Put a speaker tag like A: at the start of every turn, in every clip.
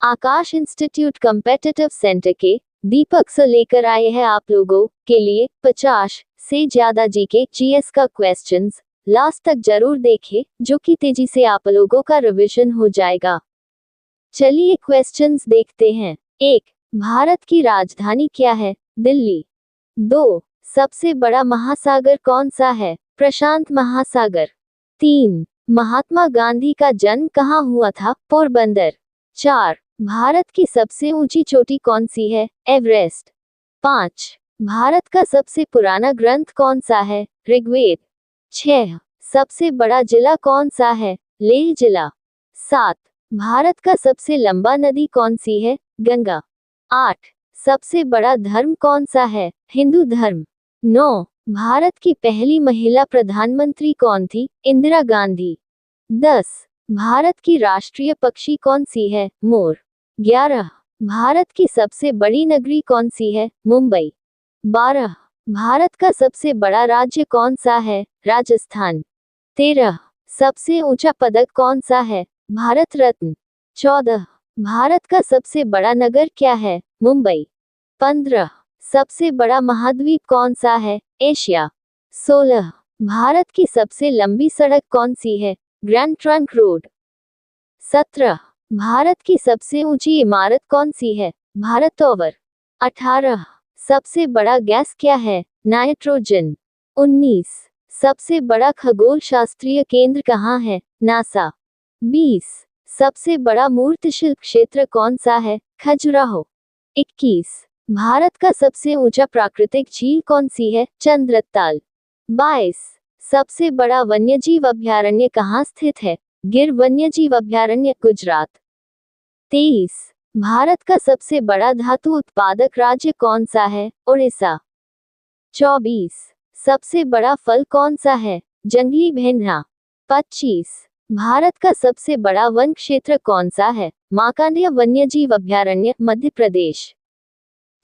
A: आकाश institute competitive centre के दीपक sir लेकर आए हैं आप लोगों के लिए 50 से ज्यादा जीके जीएस का क्वेश्चंस। लास्ट तक जरूर देखें, जो कि तेजी से आप लोगों का रिवीजन हो जाएगा। चलिए क्वेश्चंस देखते हैं। 1. भारत की राजधानी क्या है? दिल्ली। 2. सबसे बड़ा महासागर कौन सा है? प्रशांत महासागर। 3. महात्मा गांधी का जन्म कहाँ हुआ था? पोरबंदर। 4. भारत की सबसे ऊंची चोटी कौन सी है? एवरेस्ट। 5. भारत का सबसे पुराना ग्रंथ कौन सा है? ऋग्वेद। 6. सबसे बड़ा जिला कौन सा है? लेह जिला। 7. भारत का सबसे लंबा नदी कौन सी है? गंगा। 8. सबसे बड़ा धर्म कौन सा है? हिंदू धर्म। 9. भारत की पहली महिला प्रधानमंत्री कौन थी? इंदिरा गांधी। 10. भारत की राष्ट्रीय पक्षी कौन सी है? मोर। 11. भारत की सबसे बड़ी नगरी कौन सी है? मुंबई। 12. भारत का सबसे बड़ा राज्य कौन सा है? राजस्थान। 13. सबसे ऊंचा पदक कौन सा है? भारत रत्न। 14. भारत का सबसे बड़ा नगर क्या है? मुंबई। 15. सबसे बड़ा महाद्वीप कौन सा है? एशिया। 16. भारत की सबसे लंबी सड़क कौन सी है? Grand trunk road. 17. भारत की सबसे ऊंची इमारत कौन सी है? भारत टावर। 18. सबसे बड़ा गैस क्या है? नाइट्रोजन। 19. सबसे बड़ा खगोल शास्त्रीय केंद्र कहाँ है? नासा। 20. सबसे बड़ा मूर्तिशिल्प क्षेत्र कौन सा है? खजुराहो। 21. भारत का सबसे ऊंचा प्राकृतिक झील कौन सी है? चंद्रताल। 22. सबसे बड़ा वन्यजीव अभयारण्य कहाँ स्थित है? गिर वन्यजीव अभयारण्य, गुजरात। 23. भारत का सबसे बड़ा धातु उत्पादक राज्य कौन सा है? उड़ीसा। 24. सबसे बड़ा फल कौन सा है? जंगली भेंड़ा। 25. भारत का सबसे बड़ा वन क्षेत्र कौन सा है? मार्कंडेय वन्यजीव अभयारण्य, मध्य प्रदेश।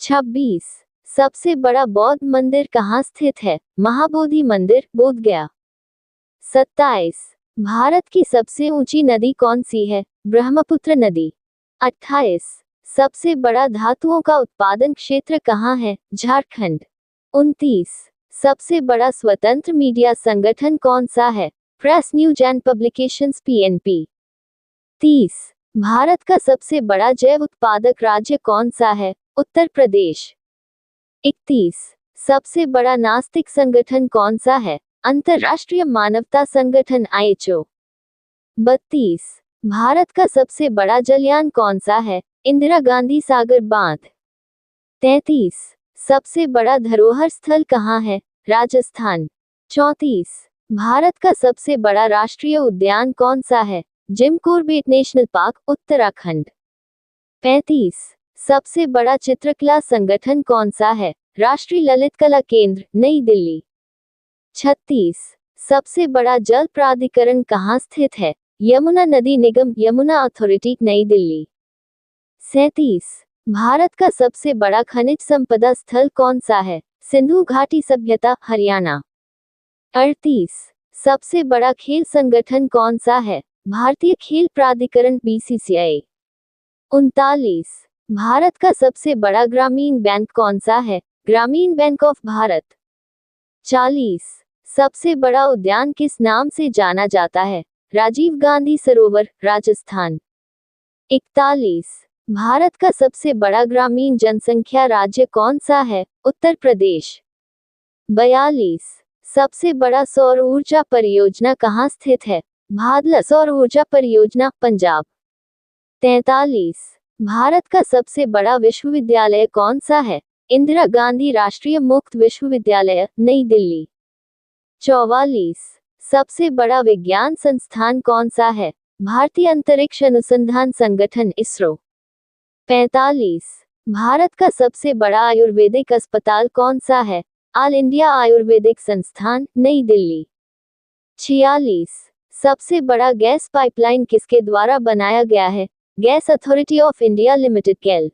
A: 26. सबसे बड़ा बौद्ध मंदिर कहाँ स्थित है? महाबोधि मंदिर, बोधगया। 27. भारत की सबसे ऊंची नदी कौन सी है? ब्रह्मपुत्र नदी। 28. सबसे बड़ा धातुओं का उत्पादन क्षेत्र कहाँ है? झारखंड। 29. सबसे बड़ा स्वतंत्र मीडिया संगठन कौन सा है? Press news and publications, PNP. 30. Bharat का सबसे बड़ा जैव उत्पादक राज्य कौन सा है? उत्तर प्रदेश। 31. सबसे बड़ा नास्तिक संगठन कौन सा है? अंतर्राष्ट्रीय मानवता संगठन, आईएचओ। 32. भारत का सबसे बड़ा जलयान कौन सा है? इंदिरा गांधी सागर बांध। 33. सबसे बड़ा धरोहर स्थल कहाँ है? राजस्थान। 34. भारत का सबसे बड़ा राष्ट्रीय उद्यान कौन सा है? Jim Corbett national park, Uttarakhand. 35. सबसे बड़ा चित्रकला संगठन कौन सा है? राष्ट्रीय ललित कला केंद्र, नई दिल्ली। 36. सबसे बड़ा जल प्राधिकरण कहाँ स्थित है? यमुना नदी निगम, यमुना अथॉरिटी, नई दिल्ली। 37. भारत का सबसे बड़ा खनिज संपदा स्थल कौन सा है? सिंधु घाटी सभ्यता, हरियाणा। 38. सबसे बड़ा खेल संगठन कौन सा है? भारतीय खेल प्राधिकरण, बीसीसीआई। 39. भारत का सबसे बड़ा ग्रामीण बैंक कौन सा है? ग्रामीण बैंक ऑफ भारत। 40. सबसे बड़ा उद्यान किस नाम से जाना जाता है? राजीव गांधी सरोवर, राजस्थान। 41. भारत का सबसे बड़ा ग्रामीण जनसंख्या राज्य कौन सा है? उत्तर प्रदेश। 42. सबसे बड़ा सौर ऊर्जा परियोजना कहाँ स्थित है? भादला सौर ऊर्जा परियोजना, पंजाब। 43. भारत का सबसे बड़ा विश्वविद्यालय कौन सा है? इंदिरा गांधी राष्ट्रीय मुक्त विश्वविद्यालय, नई दिल्ली। 44. सबसे बड़ा विज्ञान संस्थान कौन सा है? भारतीय अंतरिक्ष अनुसंधान संगठन, इसरो। 45. भारत का सबसे बड़ा आयुर्वेदिक अस्पताल कौन सा है? ऑल इंडिया आयुर्वेदिक संस्थान, नई दिल्ली। 46. सबसे बड़ा गैस पाइपलाइन किसके द्वारा बनाया गया है? Gas authority of India limited, GAIL.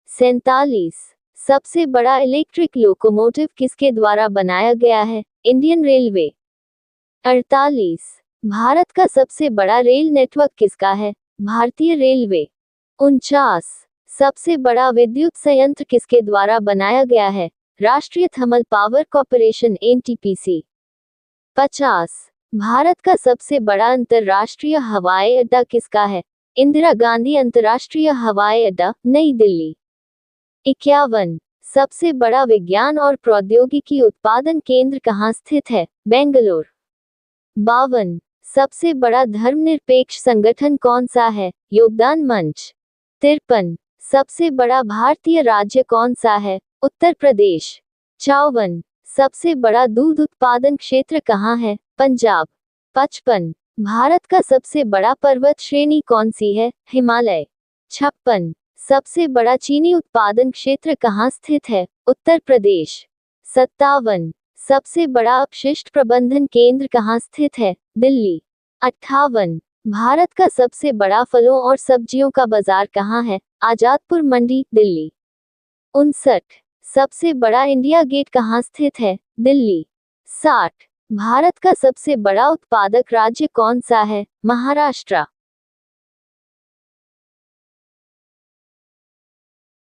A: 47. सबसे बड़ा इलेक्ट्रिक लोकोमोटिव किसके द्वारा बनाया गया है? Indian railway. 48. भारत का सबसे बड़ा रेल नेटवर्क किसका है? भारतीय रेलवे। 49। सबसे बड़ा विद्युत संयंत्र किसके द्वारा बनाया गया है? राष्ट्रीय thermal power corporation NTPC. 50। Bharat का सबसे बड़ा अंतर्राष्ट्रीय हवाई अड्डा किसका है? इंदिरा गांधी अंतर्राष्ट्रीय हवाई अड्डा, नई दिल्ली। 51। सबसे बड़ा विज्ञान और प्रौद्योगिकी उत्पादन केंद्र कहाँ स्थित है? बेंगलुरु। 52। सबसे बड़ा धर्मनिरपेक्ष संगठन कौन सा है? योगदान मंच। 53। सबसे बड़ा भारतीय राज्य कौन सा है? उत्तर प्रदेश। 54। सबसे बड़ा दूध उत्पादन क्षेत्र कहाँ है? पंजाब। 55। भारत का सबसे बड़ा पर्वत श्रेणी कौन सी है? हिमालय। 56। सबसे बड़ा चीनी उत्पादन क्षेत्र कहाँ स्थित है? उत्तर प्रदेश। 57। सबसे बड़ा अपशिष्ट प्रबंधन केंद्र कहाँ स्थित है? दिल्ली। 58। भारत का सबसे बड़ा फलों और सब्जियों का बाजार कहाँ है? आजादपुर मंडी, दिल्ली। 59। सबसे बड़ा इंडिया गेट कहाँ स्थित है? दिल्ली। 60। भारत का सबसे बड़ा उत्पादक राज्य कौन सा है? महाराष्ट्र।